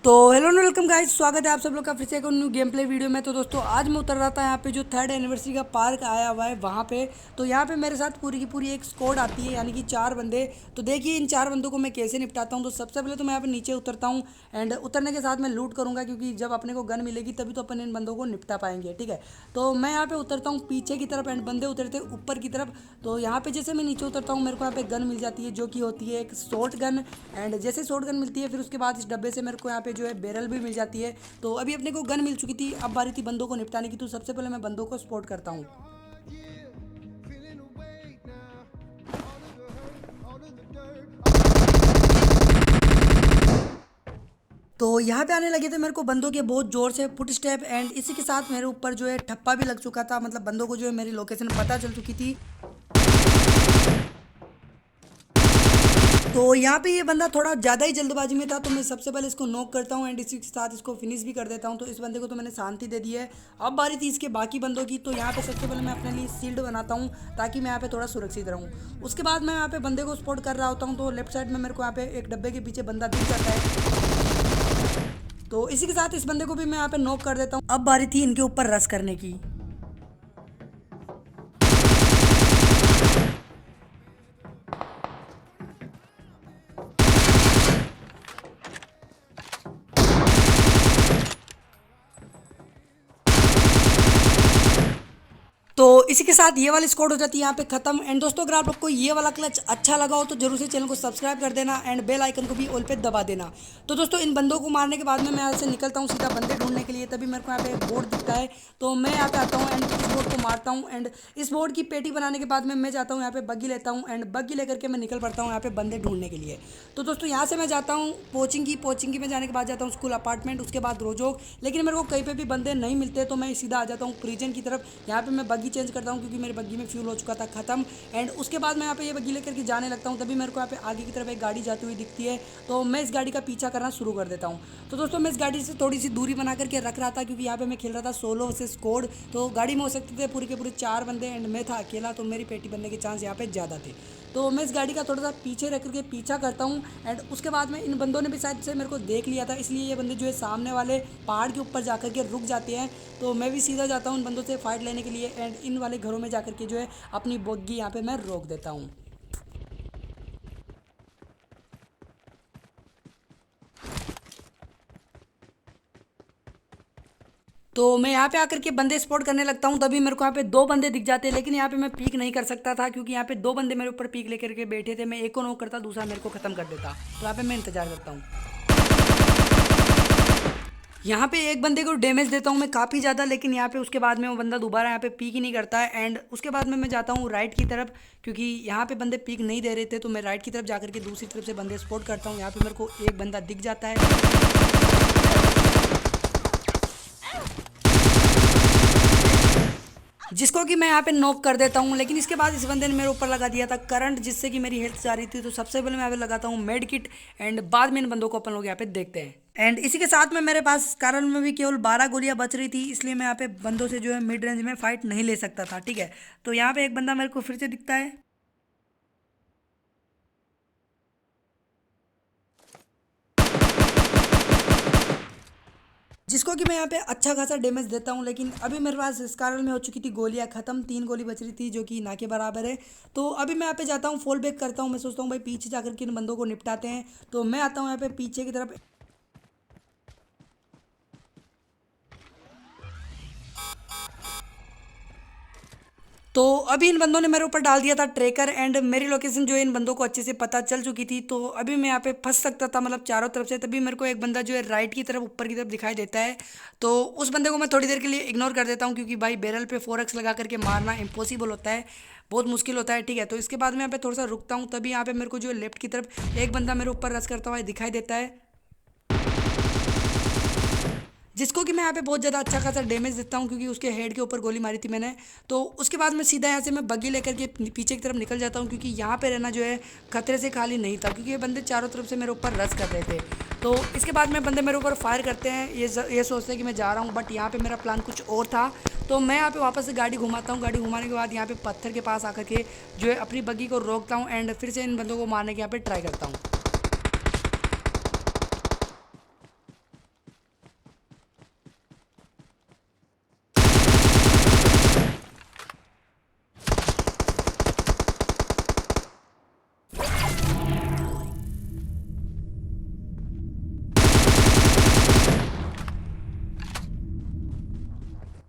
तो hello welcome guys, स्वागत है आप सब लोग का फिर से एक न्यू गेम प्ले वीडियो में। तो दोस्तों आज मैं उतर रहा था यहाँ पे जो थर्ड एनिवर्सरी का पार्क आया हुआ है वहाँ पे। तो यहाँ पे मेरे साथ पूरी की पूरी एक स्क्वाड आती है, यानी कि 4 बंदे। तो देखिए इन 4 बंदों को मैं कैसे निपटाता हूँ। तो सबसे पहले तो मैं यहाँ पे नीचे उतरता हूँ एंड उतरने के साथ मैं लूट करूँगा, क्योंकि जब अपने को गन मिलेगी तभी तो अपन इन बंदों को निपटा पाएंगे। ठीक है, तो मैं यहाँ पे उतरता हूँ पीछे की तरफ एंड बंदे उतरते हैं ऊपर की तरफ। तो यहाँ पे जैसे मैं नीचे उतरता हूँ मेरे को यहाँ पे गन मिल जाती है, जो कि होती है एक शॉर्ट गन। एंड जैसे शॉर्ट गन मिलती है फिर उसके बाद इस डब्बे से मेरे को यहाँ पे जो है बैरल भी मिल जाती है। तो अभी अपने को गन मिल चुकी थी, अब बारी थी बंदों को निपटाने की। तो सबसे पहले मैं बंदों को स्पॉट करता हूँ। तो यहाँ पे आने लगे थे मेरे को बंदों के बहुत ज़ोर से फुट स्टेप, एंड इसी के साथ मेरे ऊपर जो है ठप्पा भी लग चुका था, मतलब बंदों को जो है मेरी लोकेशन पता चल चुकी थी। तो यहाँ पे ये बंदा थोड़ा ज़्यादा ही जल्दबाजी में था, तो मैं सबसे पहले इसको नॉक करता हूँ एंड इसी के साथ इसको फिनिश भी कर देता हूँ। तो इस बंदे को तो मैंने शांति दे दी है। अब बारी थी इसके बाकी बंदों की। तो यहाँ पे सबसे पहले मैं अपने लिए शील्ड बनाता हूँ ताकि मैं यहाँ पे थोड़ा सुरक्षित रहूँ। उसके बाद मैं यहाँ पे बंदे को स्पॉट कर रहा होता हूँ, तो लेफ्ट साइड में मेरे को यहाँ पे एक डब्बे के पीछे बंदा दिख जाता है। तो इसी के साथ इस बंदे को भी मैं यहाँ पे नॉक कर देता हूँ। अब बारी थी इनके ऊपर रश करने की। तो इसी के साथ ये वाली स्कोर हो जाती है यहाँ पे खत्म। एंड दोस्तों अगर आप लोग को ये वाला क्लच अच्छा लगा हो तो जरूर से चैनल को सब्सक्राइब कर देना एंड बेल आइकन को भी ऑल पे दबा देना। तो दोस्तों इन बंदों को मारने के बाद में मैं यहाँ से निकलता हूँ सीधा बंदे ढूंढने के लिए। तभी मेरे को यहाँ पे एक बोर्ड दिखता है, तो मैं यहाँ पे आता हूँ एंड इस बोर्ड को मारता हूँ। एंड इस बोर्ड की पेटी बनाने के बाद में मैं जाता हूँ यहाँ पे बग्गी लेता हूँ एंड बग्गी लेकर के मैं निकल पड़ता हूँ यहाँ पे बंदे ढूंढने के लिए। तो दोस्तों यहाँ से मैं जाता हूँ कोचिंग की में जाने के बाद जाता हूँ स्कूल अपार्टमेंट, उसके बाद रोजोग। लेकिन मेरे को कहीं पे भी बंदे नहीं मिलते, तो मैं सीधा आ जाता हूँ प्रिजन की तरफ। यहाँ पे मैं बग्गी चेंज करता हूँ क्योंकि मेरे बग्गी में फ्यूल हो चुका था खत्म। एंड उसके बाद मैं यहाँ पे ये बग्गी लेकर के जाने लगता हूँ। तभी मेरे को यहाँ पे आगे की तरफ एक गाड़ी जाती हुई दिखती है, तो मैं इस गाड़ी का पीछा करना शुरू कर देता हूँ। तो दोस्तों मैं इस गाड़ी से थोड़ी सी दूरी बना करके रख रहा था, क्योंकि यहाँ पे मैं खेल रहा था सोलो वर्सेस स्क्वाड। तो गाड़ी में हो सकते थे पूरे के पूरे 4 बंदे एंड मैं था अकेला, तो मेरी पेटी बनने के चांस यहाँ पे ज़्यादा थे। तो मैं इस गाड़ी का थोड़ा सा पीछे रख करके पीछा करता हूँ। एंड उसके बाद में इन बंदों ने भी शायद से मेरे को देख लिया था, इसलिए ये बंदे जो है सामने वाले पहाड़ के ऊपर जा के रुक जाते हैं। तो मैं भी सीधा जाता हूँ उन बंदों से फाइट लेने के लिए एंड इन वाले घरों में जा के जो है अपनी बग्गी यहाँ पे मैं रोक देता हूँ। तो मैं यहाँ पे आकर के बंदे स्पॉट करने लगता हूँ। तभी मेरे को यहाँ पे 2 बंदे दिख जाते हैं, लेकिन यहाँ पे मैं पीक नहीं कर सकता था क्योंकि यहाँ पे 2 बंदे मेरे ऊपर पीक लेकर के बैठे थे। मैं एक को नॉक करता, दूसरा मेरे को खत्म कर देता। तो यहाँ पे मैं इंतजार करता हूँ। यहाँ पे एक बंदे को डैमेज देता हूँ मैं काफ़ी ज़्यादा, लेकिन यहाँ पे उसके बाद में वो बंदा दोबारा यहाँ पे पीक ही नहीं करता है। एंड उसके बाद में मैं जाता हूँ राइट की तरफ, क्योंकि यहाँ पे बंदे पीक नहीं दे रहे थे। तो मैं राइट की तरफ जाकर के दूसरी तरफ से बंदे स्पॉट करता हूँ। यहाँ पे मेरे को एक बंदा दिख जाता है, जिसको कि मैं यहाँ पे नॉक कर देता हूँ। लेकिन इसके बाद इस बंदे ने मेरे ऊपर लगा दिया था करंट, जिससे कि मेरी हेल्थ जा रही थी। तो सबसे पहले मैं यहाँ पे लगाता हूँ मेड किट एंड बाद में इन बंदों को अपन लोग यहाँ पे देखते हैं। एंड इसी के साथ में मेरे पास कारण में भी केवल 12 गोलियां बच रही थी, इसलिए मैं यहाँ पे बंदों से जो है मिड रेंज में फाइट नहीं ले सकता था। ठीक है, तो यहाँ पे एक बंदा मेरे को फिर से दिखता है, जिसको कि मैं यहाँ पे अच्छा खासा डैमेज देता हूँ। लेकिन अभी मेरे पास इस कारण में हो चुकी थी गोलियाँ खत्म, 3 गोली बच रही थी जो कि ना के बराबर है। तो अभी मैं यहाँ पे जाता हूँ फॉल बैक करता हूँ। मैं सोचता हूँ भाई पीछे जाकर के इन बंदों को निपटाते हैं। तो मैं आता हूँ यहाँ पे पीछे की तरफ। तो अभी इन बंदों ने मेरे ऊपर डाल दिया था ट्रैकर एंड मेरी लोकेशन जो है इन बंदों को अच्छे से पता चल चुकी थी। तो अभी मैं यहाँ पे फंस सकता था, मतलब चारों तरफ से। तभी मेरे को एक बंदा जो है राइट की तरफ ऊपर की तरफ दिखाई देता है। तो उस बंदे को मैं थोड़ी देर के लिए इग्नोर कर देता हूँ, क्योंकि भाई बैरल पे 4x लगा करके मारना इम्पॉसिबल होता है, बहुत मुश्किल होता है। ठीक है, तो इसके बाद मैं यहाँ पे थोड़ा सा रुकता हूँ। तभी यहाँ पे मेरे को जो है लेफ्ट की तरफ एक बंदा मेरे ऊपर रश करता हुआ दिखाई देता है, जिसको कि मैं यहाँ पे बहुत ज़्यादा अच्छा खासा डैमेज देता हूँ, क्योंकि उसके हेड के ऊपर गोली मारी थी मैंने। तो उसके बाद मैं सीधा यहाँ से मैं बग्गी लेकर के पीछे की तरफ निकल जाता हूँ, क्योंकि यहाँ पे रहना जो है खतरे से खाली नहीं था, क्योंकि ये बंदे चारों तरफ से मेरे ऊपर रश कर रहे थे। तो इसके बाद में बंदे मेरे ऊपर फायर करते हैं, ये सोचते हैं कि मैं जा रहा हूँ, बट यहाँ पर मेरा प्लान कुछ और था। तो मैं यहाँ पे वापस से गाड़ी घुमाता हूँ। गाड़ी घुमाने के बाद यहाँ पे पत्थर के पास आकर के जो है अपनी बग्गी को रोकता हूँ एंड फिर से इन बंदों को मारने के यहाँ पे ट्राई करता हूँ।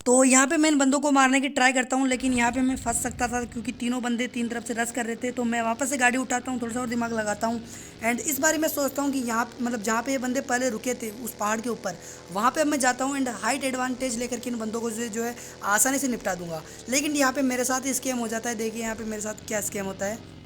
तो यहाँ पे मैं इन बंदों को मारने की ट्राई करता हूँ, लेकिन यहाँ पे मैं फंस सकता था क्योंकि तीनों बंदे तीन तरफ से रश कर रहे थे। तो मैं वापस से गाड़ी उठाता हूँ, थोड़ा सा और दिमाग लगाता हूँ एंड इस बारी मैं सोचता हूँ कि यहाँ मतलब जहाँ पे ये बंदे पहले रुके थे उस पहाड़ के ऊपर, वहाँ पे अब मैं जाता हूँ एंड हाइट एडवांटेज लेकर के इन बंदों को जो है आसानी से निपटा दूंगा। लेकिन यहाँ पे मेरे साथ स्कैम हो जाता है। देखिए यहाँ पे मेरे साथ क्या स्कैम होता है।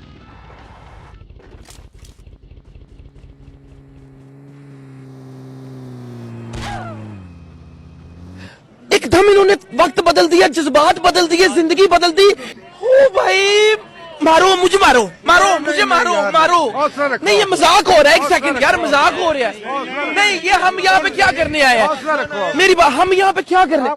एकदम इन्होंने वक्त बदल दिया, जज्बात बदल दिए, जिंदगी बदल दी। ओ भाई, मारो मुझे, मारो मारो मुझे, मारो मारो। नहीं ये मजाक हो रहा है, एक सेकंड यार, मजाक हो रहा है। नहीं ये हम यहाँ पे क्या करने आए हैं, मेरी बात, हम यहाँ पे क्या कर रहे हैं।